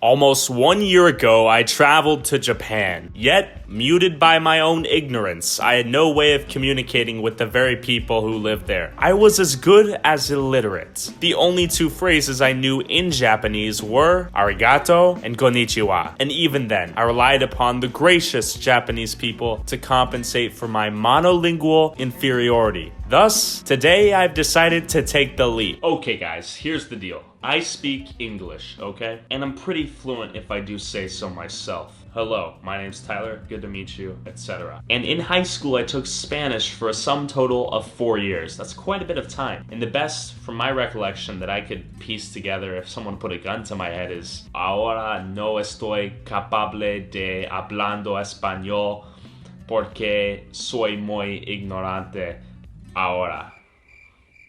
Almost 1 year ago, I traveled to Japan. Yet, muted by my own ignorance, I had no way of communicating with the very people who lived there. I was as good as illiterate. The only two phrases I knew in Japanese were arigato and konnichiwa. And even then, I relied upon the gracious Japanese people to compensate for my monolingual inferiority. Thus, today I've decided to take the leap. Okay guys, here's the deal. I speak English, okay? And I'm pretty fluent if I do say so myself. Hello, my name's Tyler, good to meet you, etc. And in high school, I took Spanish for a sum total of 4 years. That's quite a bit of time. And the best, from my recollection, that I could piece together if someone put a gun to my head is Ahora no estoy capable de hablando español porque soy muy ignorante ahora.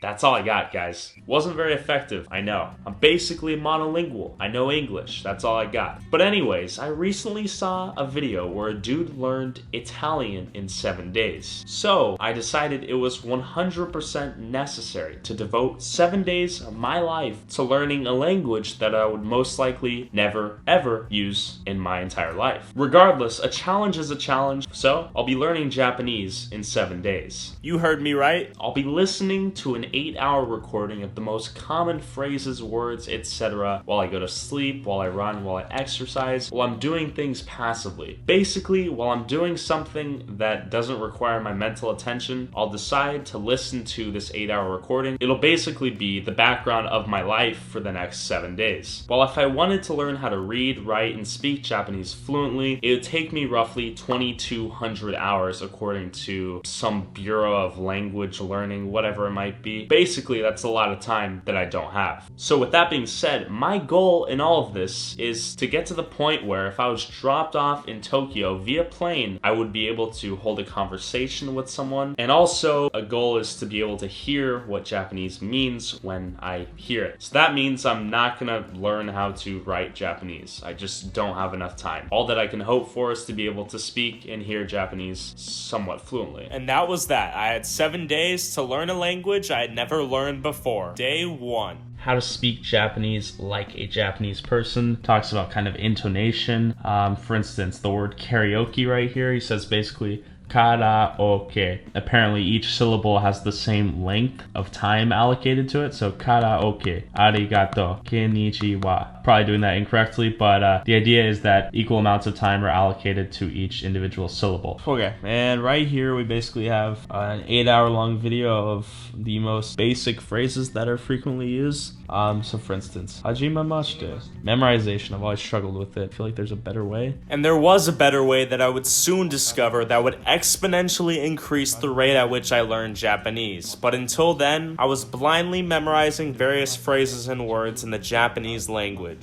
That's all I got, guys. Wasn't very effective, I know. I'm basically monolingual. I know English, that's all I got. But anyways, I recently saw a video where a dude learned Italian in 7 days. So I decided it was 100% necessary to devote 7 days of my life to learning a language that I would most likely never, ever use in my entire life. Regardless, a challenge is a challenge, so I'll be learning Japanese in 7 days. You heard me right. I'll be listening to an 8-hour recording of the most common phrases, words, etc. while I go to sleep, while I run, while I exercise, while I'm doing things passively. Basically, while I'm doing something that doesn't require my mental attention, I'll decide to listen to this 8-hour recording. It'll basically be the background of my life for the next 7 days. While if I wanted to learn how to read, write, and speak Japanese fluently, it would take me roughly 2,200 hours according to some Bureau of Language Learning, whatever it might be. Basically, that's a lot of time that I don't have. So with that being said, my goal in all of this is to get to the point where if I was dropped off in Tokyo via plane, I would be able to hold a conversation with someone. And also, a goal is to be able to hear what Japanese means when I hear it. So that means I'm not gonna learn how to write Japanese. I just don't have enough time. All that I can hope for is to be able to speak and hear Japanese somewhat fluently. And that was that. I had 7 days to learn a language I had never learned before. Day 1. How to speak Japanese like a Japanese person. Talks about kind of intonation. For instance, the word karaoke right here, he says basically karaoke. Apparently each syllable has the same length of time allocated to it. So karaoke, arigato, konnichiwa. Probably doing that incorrectly, but the idea is that equal amounts of time are allocated to each individual syllable. Okay, and right here we basically have an 8-hour long video of the most basic phrases that are frequently used. So for instance, hajimemashite. Memorization, I've always struggled with it. I feel like there's a better way. And there was a better way that I would soon discover that would exponentially increase the rate at which I learned Japanese. But until then, I was blindly memorizing various phrases and words in the Japanese language.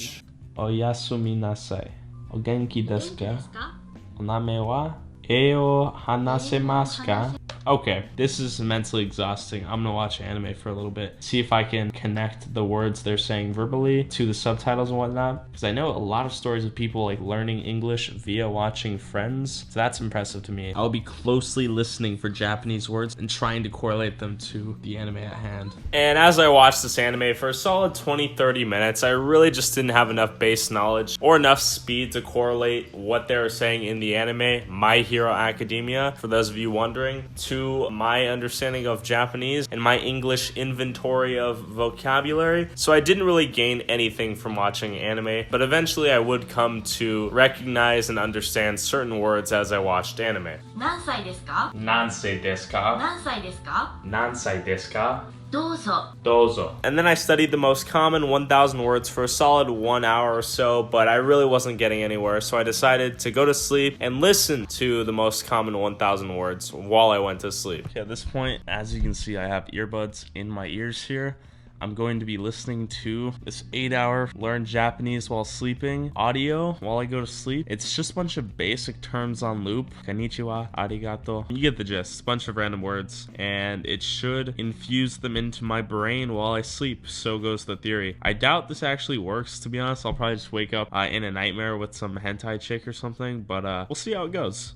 Oyasumi nasai. O genki desu ka? O name wa Eo hanasemasu ka? Okay, this is mentally exhausting. I'm gonna watch anime for a little bit, see if I can connect the words they're saying verbally to the subtitles and whatnot, because I know a lot of stories of people like learning English via watching Friends, so that's impressive to me. I'll be closely listening for Japanese words and trying to correlate them to the anime at hand. And as I watched this anime for a solid 20-30 minutes, I really just didn't have enough base knowledge or enough speed to correlate what they were saying in the anime, My Hero Academia, for those of you wondering, to my understanding of Japanese and my English inventory of vocabulary. So I didn't really gain anything from watching anime, but eventually I would come to recognize and understand certain words as I watched anime. Nansai desu ka? Nansai desu ka? Nansai desu ka? Nansai desu ka? Dozo. Dozo. And then I studied the most common 1,000 words for a solid 1 hour or so, but I really wasn't getting anywhere, so I decided to go to sleep and listen to the most common 1,000 words while I went to sleep. Okay, at this point, as you can see, I have earbuds in my ears here. I'm going to be listening to this 8-hour learn Japanese while sleeping audio while I go to sleep. It's just a bunch of basic terms on loop. Konnichiwa, arigato. You get the gist. A bunch of random words. And it should infuse them into my brain while I sleep. So goes the theory. I doubt this actually works, to be honest. I'll probably just wake up in a nightmare with some hentai chick or something. But we'll see how it goes.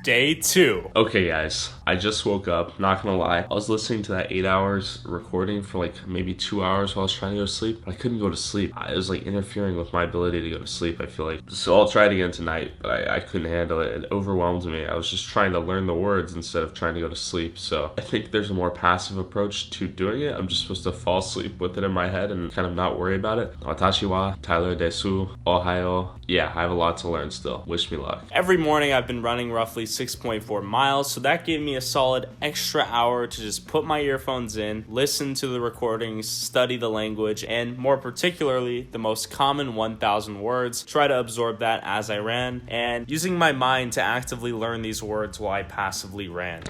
Day 2. Okay guys, I just woke up, not gonna lie. I was listening to that 8 hours recording for like maybe 2 hours while I was trying to go to sleep. I couldn't go to sleep. It was like interfering with my ability to go to sleep, I feel like. So I'll try it again tonight, but I couldn't handle it. It overwhelmed me. I was just trying to learn the words instead of trying to go to sleep. So I think there's a more passive approach to doing it. I'm just supposed to fall asleep with it in my head and kind of not worry about it. Watashi wa Tyler desu. Ohayo. Yeah, I have a lot to learn still. Wish me luck. Every morning I've been running roughly 6.4 miles, so that gave me a solid extra hour to just put my earphones in, listen to the recordings, study the language, and more particularly, the most common 1,000 words, try to absorb that as I ran, and using my mind to actively learn these words while I passively ran.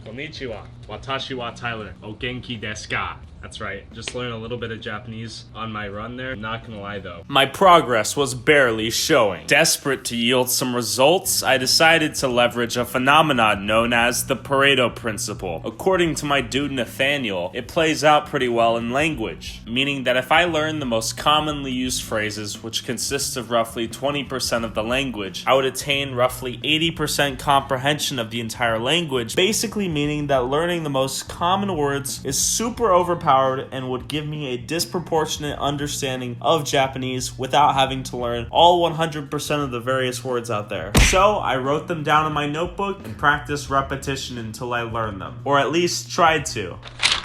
Konnichiwa, watashi wa Tyler, o genki desu ka? That's right, just learned a little bit of Japanese on my run there. Not gonna lie though, my progress was barely showing. Desperate to yield some results, I decided to leverage a phenomenon known as the Pareto principle. According to my dude Nathaniel, it plays out pretty well in language, meaning that if I learn the most commonly used phrases, which consists of roughly 20% of the language, I would attain roughly 80% comprehension of the entire language, basically meaning that learning the most common words is super overpowered and would give me a disproportionate understanding of Japanese without having to learn all 100% of the various words out there. So I wrote them down in my notebook and practiced repetition until I learned them, or at least tried to.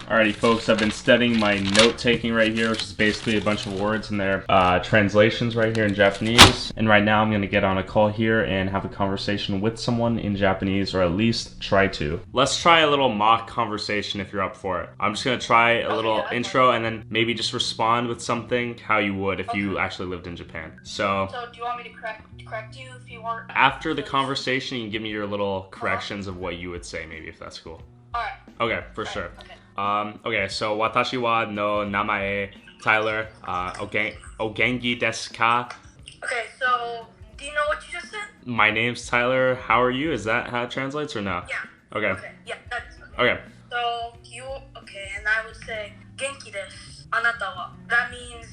Alrighty folks, I've been studying my note-taking right here, which is basically a bunch of words and their translations right here in Japanese. And right now I'm going to get on a call here and have a conversation with someone in Japanese, or at least try to. Let's try a little mock conversation if you're up for it. I'm just going to try a little intro and then maybe just respond with something how you would if you actually lived in Japan. So do you want me to correct you if you want? After the conversation, you can give me your little corrections of what you would say, maybe, if that's cool. Alright. Okay, for sure. Okay. Okay, so watashi wa no namae Tyler, ogenki desu ka? Okay, so do you know what you just said? My name's Tyler. How are you? Is that how it translates or no? Yeah. Okay. Yeah, that's okay. Okay. So and I would say genki desu. Anata wa. That means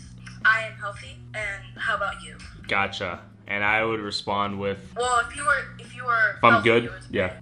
I am healthy. And how about you? Gotcha. And I would respond with, well, if I'm healthy, good,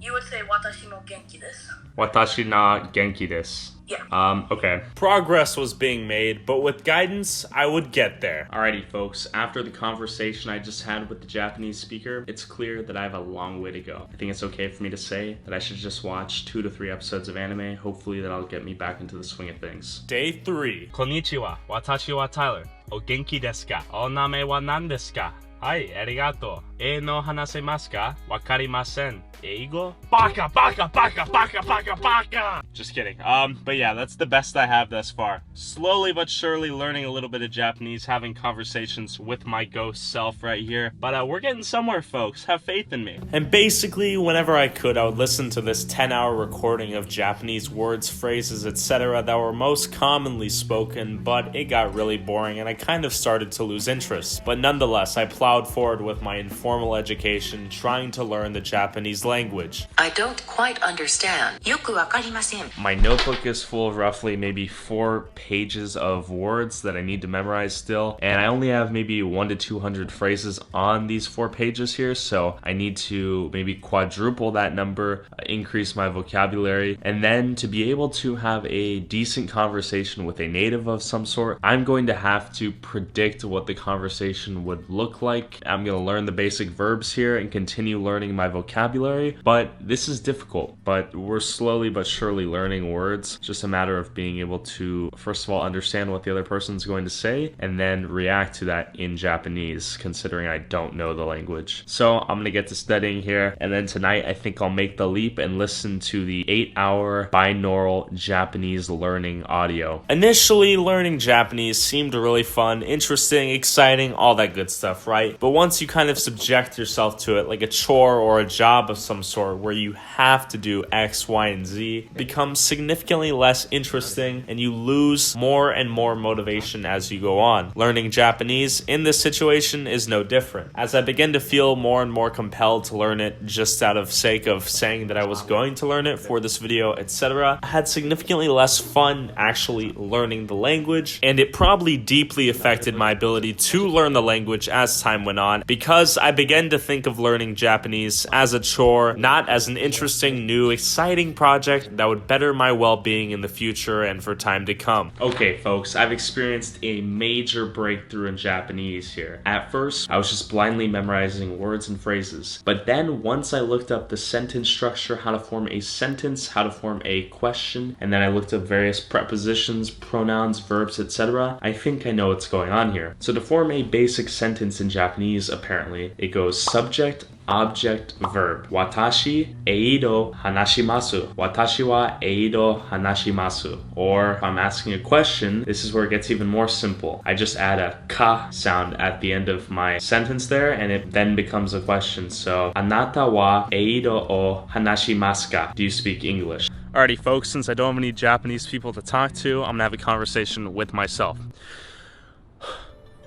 you would say watashi mo genki desu. Watashi na genki desu. Yeah. Okay. Progress was being made, but with guidance, I would get there. Alrighty, folks. After the conversation I just had with the Japanese speaker, it's clear that I have a long way to go. I think it's okay for me to say that I should just watch 2 to 3 episodes of anime. Hopefully that'll get me back into the swing of things. Day 3. Konnichiwa, watashi wa Tyler. O genki desu ka? O name wa nan desu ka? Hai, arigato. No hanasemasu ka? Wakarimasen. Eigo? Baka, baka, baka, baka, baka, baka! Just kidding. But yeah, that's the best I have thus far. Slowly but surely learning a little bit of Japanese, having conversations with my ghost self right here. But we're getting somewhere, folks. Have faith in me. And basically, whenever I could, I would listen to this 10-hour recording of Japanese words, phrases, etc. that were most commonly spoken, but it got really boring and I kind of started to lose interest. But nonetheless, I plowed forward with my informal education, trying to learn the Japanese language. I don't quite understand. Yoku wakarimasen. My notebook is full of roughly maybe 4 pages of words that I need to memorize still, and I only have maybe 100 to 200 phrases on these 4 pages here, so I need to maybe quadruple that number, increase my vocabulary, and then to be able to have a decent conversation with a native of some sort, I'm going to have to predict what the conversation would look like. I'm going to learn the basic verbs here and continue learning my vocabulary, but this is difficult. But we're slowly but surely learning words. Just a matter of being able to, first of all, understand what the other person's going to say and then react to that in Japanese, considering I don't know the language. So I'm gonna get to studying here, and then tonight I think I'll make the leap and listen to the 8-hour binaural Japanese learning audio. Initially, learning Japanese seemed really fun, interesting, exciting, all that good stuff, right? But once you kind of subject yourself to it like a chore or a job of some sort where you have to do X, Y, and Z, it becomes significantly less interesting and you lose more and more motivation as you go on. Learning Japanese in this situation is no different. As I begin to feel more and more compelled to learn it just out of sake of saying that I was going to learn it for this video, etc., I had significantly less fun actually learning the language, and it probably deeply affected my ability to learn the language as time went on, because I began to think of learning Japanese as a chore or not as an interesting, new, exciting project that would better my well-being in the future and for time to come. Okay, folks, I've experienced a major breakthrough in Japanese here. At first, I was just blindly memorizing words and phrases. But then once I looked up the sentence structure, how to form a sentence, how to form a question, and then I looked up various prepositions, pronouns, verbs, etc., I think I know what's going on here. So to form a basic sentence in Japanese, apparently, it goes subject, object, verb. Watashi eido hanashimasu. Watashi wa eido hanashimasu. Or if I'm asking a question, this is where it gets even more simple. I just add a ka sound at the end of my sentence there, and it then becomes a question. So, anata wa eido o hanashimasu ka? Do you speak English? Alrighty, folks, since I don't have any Japanese people to talk to, I'm gonna have a conversation with myself.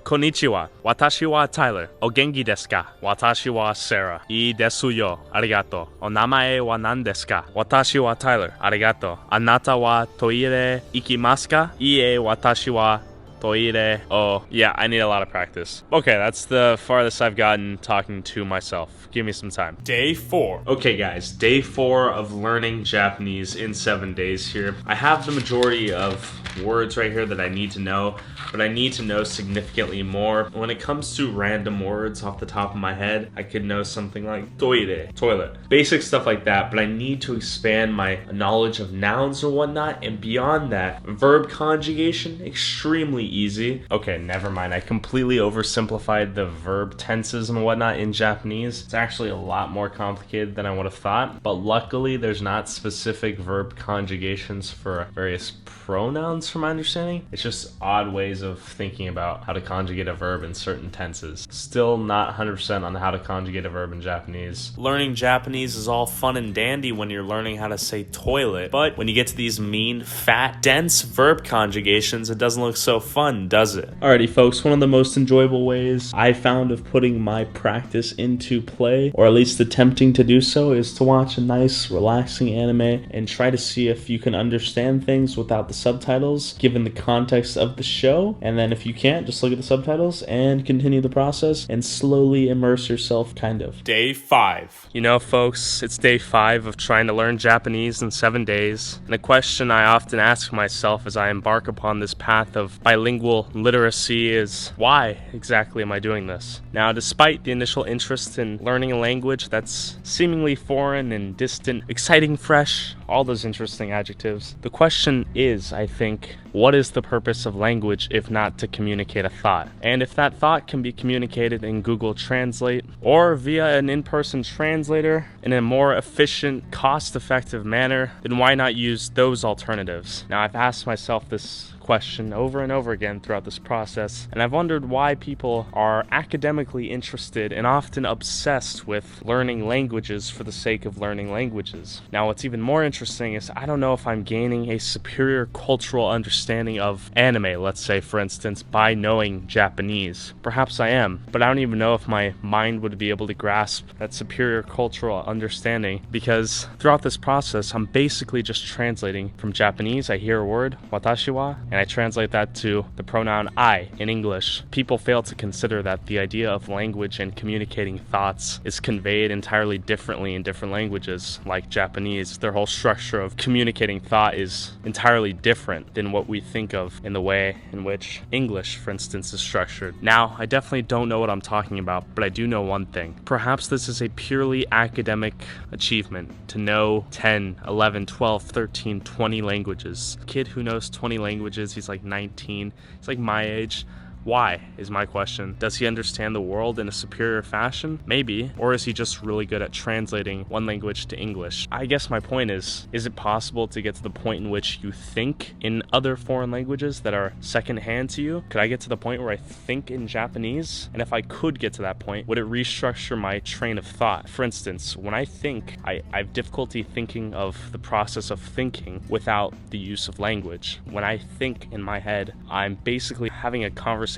Konnichiwa. Watashi wa Tyler. O genki desu ka? Watashi wa Sarah. Ii desu yo. Arigato. O namae wa nan desu ka? Watashi wa Tyler. Arigato. Anata wa toire ikimasu ka? Ie watashi wa toire. Oh, yeah, I need a lot of practice. Okay, that's the farthest I've gotten talking to myself. Give me some time. Day 4. Okay, guys, day 4 of learning Japanese in 7 days here. I have the majority of words right here that I need to know, but I need to know significantly more. When it comes to random words off the top of my head, I could know something like toire, toilet, basic stuff like that, but I need to expand my knowledge of nouns and whatnot, and beyond that, verb conjugation, extremely easy. Okay, never mind. I completely oversimplified the verb tenses and whatnot in Japanese. It's actually a lot more complicated than I would have thought, but luckily there's not specific verb conjugations for various pronouns from my understanding. It's just odd ways of thinking about how to conjugate a verb in certain tenses. Still not 100% on how to conjugate a verb in Japanese. Learning Japanese is all fun and dandy when you're learning how to say toilet, but when you get to these mean, fat, dense verb conjugations, it doesn't look so fun, does it? Alrighty, folks, one of the most enjoyable ways I found of putting my practice into play, or at least attempting to do so, is to watch a nice, relaxing anime and try to see if you can understand things without the subtitles, given the context of the show. And then if you can't, just look at the subtitles and continue the process and slowly immerse yourself, kind of. Day 5. You know, folks, it's day 5 of trying to learn Japanese in 7 days. And a question I often ask myself as I embark upon this path of bilingual literacy is, why exactly am I doing this? Now, despite the initial interest in learning a language that's seemingly foreign and distant, exciting, fresh, all those interesting adjectives, the question is, I think, what is the purpose of language if not to communicate a thought? And if that thought can be communicated in Google Translate or via an in-person translator in a more efficient, cost-effective manner, then why not use those alternatives? Now, I've asked myself this question over and over again throughout this process, and I've wondered why people are academically interested and often obsessed with learning languages for the sake of learning languages. Now, what's even more interesting is I don't know if I'm gaining a superior cultural understanding of anime, let's say, for instance, by knowing Japanese. Perhaps I am, but I don't even know if my mind would be able to grasp that superior cultural understanding, because throughout this process, I'm basically just translating from Japanese. I hear a word, watashi wa, and I translate that to the pronoun I in English. People fail to consider that the idea of language and communicating thoughts is conveyed entirely differently in different languages, like Japanese. Their whole structure of communicating thought is entirely different than what we think of in the way in which English, for instance, is structured. Now, I definitely don't know what I'm talking about, but I do know one thing. Perhaps this is a purely academic achievement to know 10, 11, 12, 13, 20 languages. A kid who knows 20 languages, he's like 19, he's like my age. Why, is my question. Does he understand the world in a superior fashion? Maybe. Or is he just really good at translating one language to English? I guess my point is it possible to get to the point in which you think in other foreign languages that are secondhand to you? Could I get to the point where I think in Japanese? And if I could get to that point, would it restructure my train of thought? For instance, when I think, I have difficulty thinking of the process of thinking without the use of language. When I think in my head, I'm basically having a conversation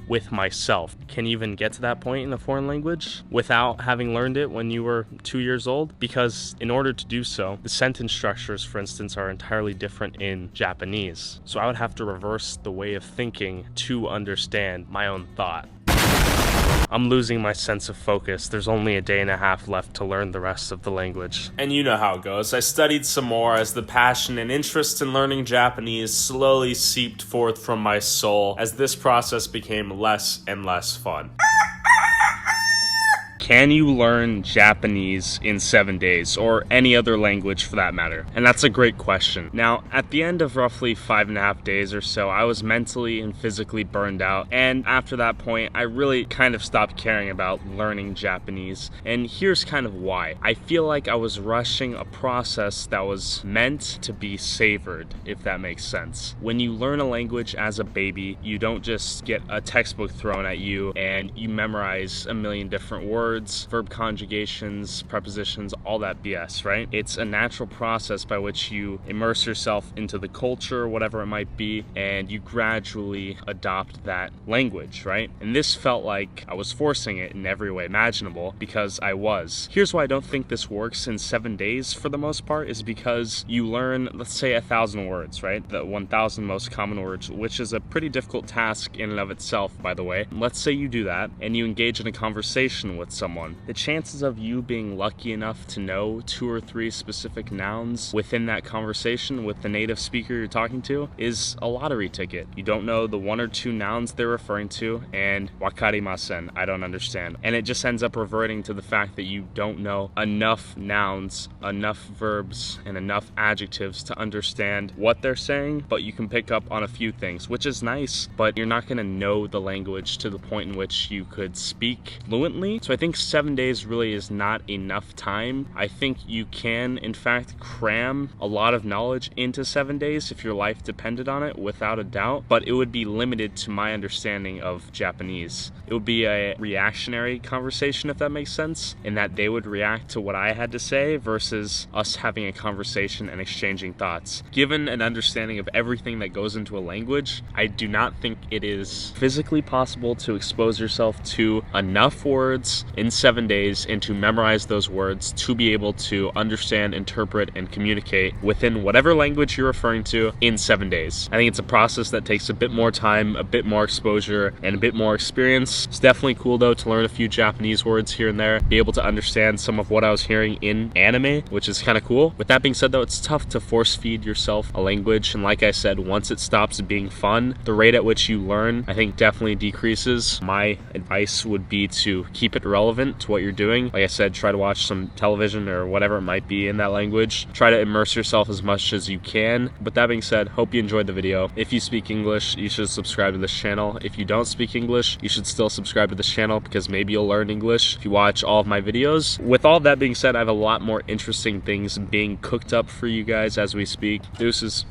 with myself. Can you even get to that point in a foreign language without having learned it when you were 2 years old? Because in order to do so, the sentence structures, for instance, are entirely different in Japanese. So I would have to reverse the way of thinking to understand my own thought. I'm losing my sense of focus. There's only a day and a half left to learn the rest of the language. And you know how it goes. I studied some more as the passion and interest in learning Japanese slowly seeped forth from my soul as this process became less and less fun. Can you learn Japanese in 7 days, or any other language for that matter? And that's a great question. Now, at the end of roughly 5.5 days or so, I was mentally and physically burned out, and after that point, I really kind of stopped caring about learning Japanese. And here's kind of why. I feel like I was rushing a process that was meant to be savored, if that makes sense. When you learn a language as a baby, you don't just get a textbook thrown at you and you memorize a million different words, verb conjugations, prepositions, all that BS, right? It's a natural process by which you immerse yourself into the culture, whatever it might be, and you gradually adopt that language, right? And this felt like I was forcing it in every way imaginable because I was. Here's why I don't think this works in 7 days for the most part is because you learn, let's say 1,000 words, right? The 1,000 most common words, which is a pretty difficult task in and of itself, by the way. Let's say you do that and you engage in a conversation with someone. The chances of you being lucky enough to know 2 or 3 specific nouns within that conversation with the native speaker you're talking to is a lottery ticket. You don't know the 1 or 2 nouns they're referring to, and wakarimasen, I don't understand. And it just ends up reverting to the fact that you don't know enough nouns, enough verbs, and enough adjectives to understand what they're saying, but you can pick up on a few things, which is nice, but you're not going to know the language to the point in which you could speak fluently. So I think 7 days really is not enough time. I think you can, in fact, cram a lot of knowledge into 7 days if your life depended on it, without a doubt, but it would be limited to my understanding of Japanese. It would be a reactionary conversation, if that makes sense, in that they would react to what I had to say versus us having a conversation and exchanging thoughts. Given an understanding of everything that goes into a language, I do not think it is physically possible to expose yourself to enough words in 7 days and to memorize those words to be able to understand, interpret, and communicate within whatever language you're referring to in 7 days. I think it's a process that takes a bit more time, a bit more exposure, and a bit more experience. It's definitely cool though to learn a few Japanese words here and there, be able to understand some of what I was hearing in anime, which is kind of cool. With that being said though, it's tough to force feed yourself a language, and like I said, once it stops being fun, the rate at which you learn, I think, definitely decreases. My advice would be to keep it relevant to what you're doing. Like I said, try to watch some television or whatever it might be in that language. Try to immerse yourself as much as you can. With that being said, hope you enjoyed the video. If you speak English, you should subscribe to this channel. If you don't speak English, you should still subscribe to this channel because maybe you'll learn English if you watch all of my videos. With all that being said, I have a lot more interesting things being cooked up for you guys as we speak. Deuces.